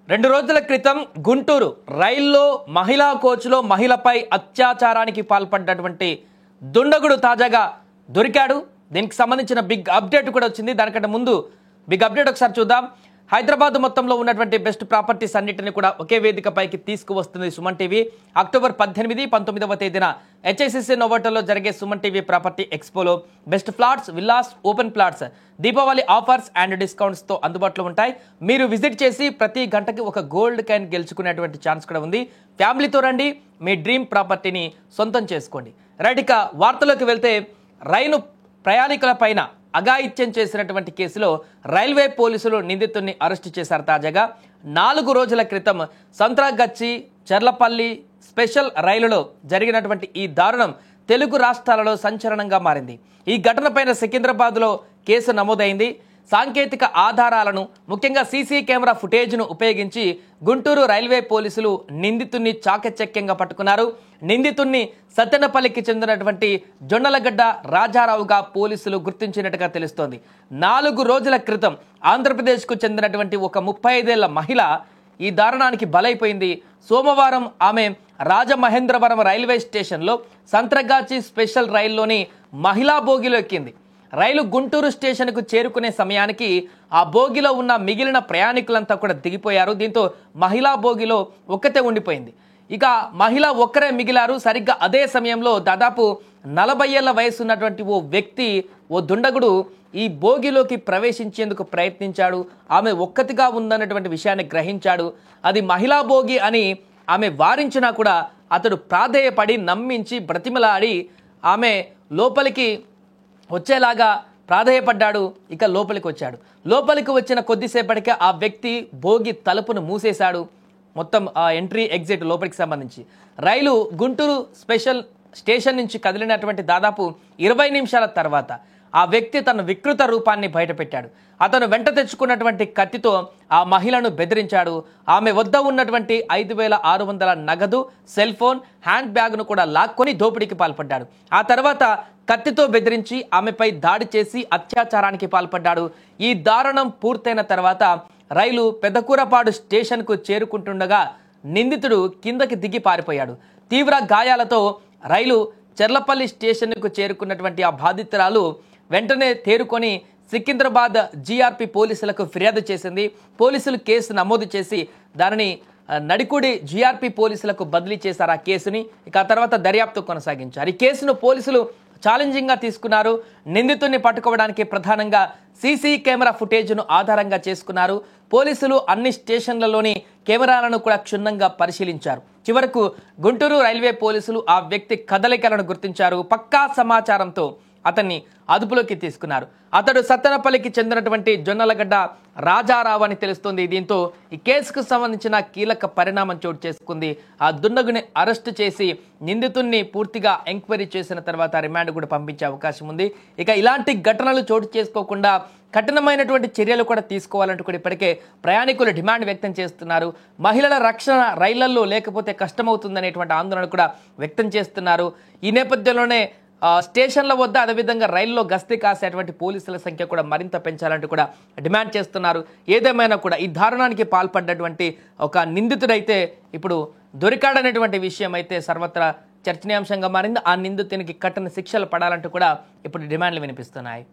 2 రోజుల క్రితం గుంటూరు రైల్లో మహిళా కోచ్లో మహిళపై అత్యాచారానికి పాల్పడ్డటువంటి దుండగుడు తాజాగా దొరికాడు. దీనికి సంబంధించిన బిగ్ అప్డేట్ కూడా వచ్చింది. దానికంటే ముందు బిగ్ అప్డేట్ ఒకసారి చూద్దాం. హైదరాబాద్ మొత్తంలో ఉన్నటువంటి బెస్ట్ ప్రాపర్టీస్ అన్నిటిని కూడా ఒకే వేదికపైకి తీసుకువస్తుంది సుమన్ టీవీ. అక్టోబర్ 18, 19వ తేదీన హెచ్ఐసిసి నోవోటల్లో జరిగే సుమన్ టీవీ ప్రాపర్టీ ఎక్స్పోలో best flats, villas, open plots Deepavali offers and డిస్కౌంట్స్తో అందుబాటులో ఉంటాయి. మీరు విజిట్ చేసి ప్రతి గంటకి ఒక గోల్డ్ కాయిన్ గెలుచుకునేటువంటి ఛాన్స్ కూడా ఉంది. ఫ్యామిలీతో రండి, మీ డ్రీమ్ ప్రాపర్టీని సొంతం చేసుకోండి. రైట్, ఇక వార్తలోకి వెళ్తే, రైలు ప్రయాణికుల పైన అఘాయిత్యం చేసినటువంటి కేసులో రైల్వే పోలీసులు నిందితుడిని అరెస్టు చేశారు. తాజాగా 4 రోజుల క్రితం సంత్రాగచ్చి చర్లపల్లి స్పెషల్ రైలులో జరిగినటువంటి ఈ దారుణం తెలుగు రాష్ట్రాలలో సంచలనంగా మారింది. ఈ ఘటనపైన సికింద్రాబాద్లో కేసు నమోదైంది. సాంకేతిక ఆధారాలను, ముఖ్యంగా సీసీ కెమెరా ఫుటేజ్ను ఉపయోగించి గుంటూరు రైల్వే పోలీసులు నిందితుడిని చాకచక్యంగా పట్టుకున్నారు. నిందితుడిని సత్తెనపల్లికి చెందినటువంటి జొన్నలగడ్డ రాజారావుగా పోలీసులు గుర్తించినట్టుగా తెలుస్తోంది. 4 రోజుల క్రితం ఆంధ్రప్రదేశ్కు చెందినటువంటి ఒక 35 ఏళ్ల మహిళ ఈ దారుణానికి బలైపోయింది. సోమవారం ఆమె రాజమహేంద్రవరం రైల్వే స్టేషన్లో సంత్రగాచి స్పెషల్ రైల్లోని మహిళా బోగిలో ఎక్కింది. రైలు గుంటూరు స్టేషన్కు చేరుకునే సమయానికి ఆ బోగిలో ఉన్న మిగిలిన ప్రయాణికులంతా కూడా దిగిపోయారు. దీంతో మహిళా బోగిలో ఒక్కతే ఉండిపోయింది. ఇక మహిళ ఒక్కరే మిగిలారు. సరిగ్గా అదే సమయంలో దాదాపు 40 ఏళ్ల వయసు ఉన్నటువంటి ఓ దుండగుడు ఈ బోగిలోకి ప్రవేశించేందుకు ప్రయత్నించాడు. ఆమె ఒక్కతిగా ఉందన్నటువంటి విషయాన్ని గ్రహించాడు. అది మహిళా బోగి అని ఆమె వారించినా కూడా అతడు ప్రాధేయపడి నమ్మించి బ్రతిమలాడి ఆమె లోపలికి వచ్చేలాగా ప్రాధేయపడ్డాడు. ఇక లోపలికి వచ్చాడు. లోపలికి వచ్చిన కొద్దిసేపటికే ఆ వ్యక్తి బోగి తలుపును మూసేశాడు. మొత్తం ఎంట్రీ ఎగ్జిట్ లోపలికి సంబంధించి రైలు గుంటూరు స్పెషల్ స్టేషన్ నుంచి కదిలినటువంటి దాదాపు 20 నిమిషాల తర్వాత ఆ వ్యక్తి తన వికృత రూపాన్ని బయటపెట్టాడు. అతను వెంట తెచ్చుకున్నటువంటి కత్తితో ఆ మహిళను బెదిరించాడు. ఆమె వద్ద ఉన్నటువంటి 5,600 నగదు, సెల్ ఫోన్, హ్యాండ్ బ్యాగ్ను కూడా లాక్కొని దోపిడీకి పాల్పడ్డాడు. ఆ తర్వాత కత్తితో బెదిరించి ఆమెపై దాడి చేసి అత్యాచారానికి పాల్పడ్డాడు. ఈ దారుణం పూర్తయిన తర్వాత రైలు పెదకూరపాడు స్టేషన్కు చేరుకుంటుండగా నిందితుడు కిందకి దిగి పారిపోయాడు. తీవ్ర గాయాలతో రైలు చర్లపల్లి స్టేషన్కు చేరుకున్నటువంటి ఆ బాధితురాలు వెంటనే తేరుకొని సికింద్రాబాద్ జీఆర్పీ పోలీసులకు ఫిర్యాదు చేసింది. పోలీసులు కేసు నమోదు చేసి దానిని నడికుడి జీఆర్పీ పోలీసులకు బదిలీ చేశారు ఆ కేసుని. ఇక ఆ తర్వాత దర్యాప్తు కొనసాగించారు. ఈ కేసును పోలీసులు ఛాలెంజింగ్గా తీసుకున్నారు. నిందితుడిని పట్టుకోవడానికి ప్రధానంగా సీసీ కెమెరా ఫుటేజ్ను ఆధారంగా చేసుకున్నారు. పోలీసులు అన్ని స్టేషన్లలోని కెమెరాలను కూడా క్షుణ్ణంగా పరిశీలించారు. చివరకు గుంటూరు రైల్వే పోలీసులు ఆ వ్యక్తి కదలికలను గుర్తించారు. పక్కా సమాచారంతో అతన్ని అదుపులోకి తీసుకున్నారు. అతడు సత్తెనపల్లికి చెందినటువంటి జొన్నలగడ్డ రాజారావు అని తెలుస్తుంది. దీంతో ఈ కేసుకు సంబంధించిన కీలక పరిణామం చోటు చేసుకుంది. ఆ దుండగుని అరెస్టు చేసి నిందితుడిని పూర్తిగా ఎంక్వైరీ చేసిన తర్వాత రిమాండ్ కూడా పంపించే అవకాశం ఉంది. ఇక ఇలాంటి ఘటనలు చోటు చేసుకోకుండా కఠినమైనటువంటి చర్యలు కూడా తీసుకోవాలంటూ కూడా ఇప్పటికే ప్రయాణికులు డిమాండ్ వ్యక్తం చేస్తున్నారు. మహిళల రక్షణ రైళ్లలో లేకపోతే కష్టమవుతుందనేటువంటి ఆందోళన కూడా వ్యక్తం చేస్తున్నారు. ఈ నేపథ్యంలోనే స్టేషన్ల వద్ద, అదేవిధంగా రైల్లో గస్తీ కాసేటువంటి పోలీసుల సంఖ్య కూడా మరింత పెంచాలంటూ కూడా డిమాండ్ చేస్తున్నారు. ఏదేమైనా కూడా ఈ దారుణానికి పాల్పడ్డటువంటి ఒక నిందితుడైతే ఇప్పుడు దొరికాడనేటువంటి విషయం అయితే సర్వత్రా చర్చనీయాంశంగా మారింది. ఆ నిందితునికి కఠిన శిక్షలు పడాలంటూ కూడా ఇప్పుడు డిమాండ్లు వినిపిస్తున్నాయి.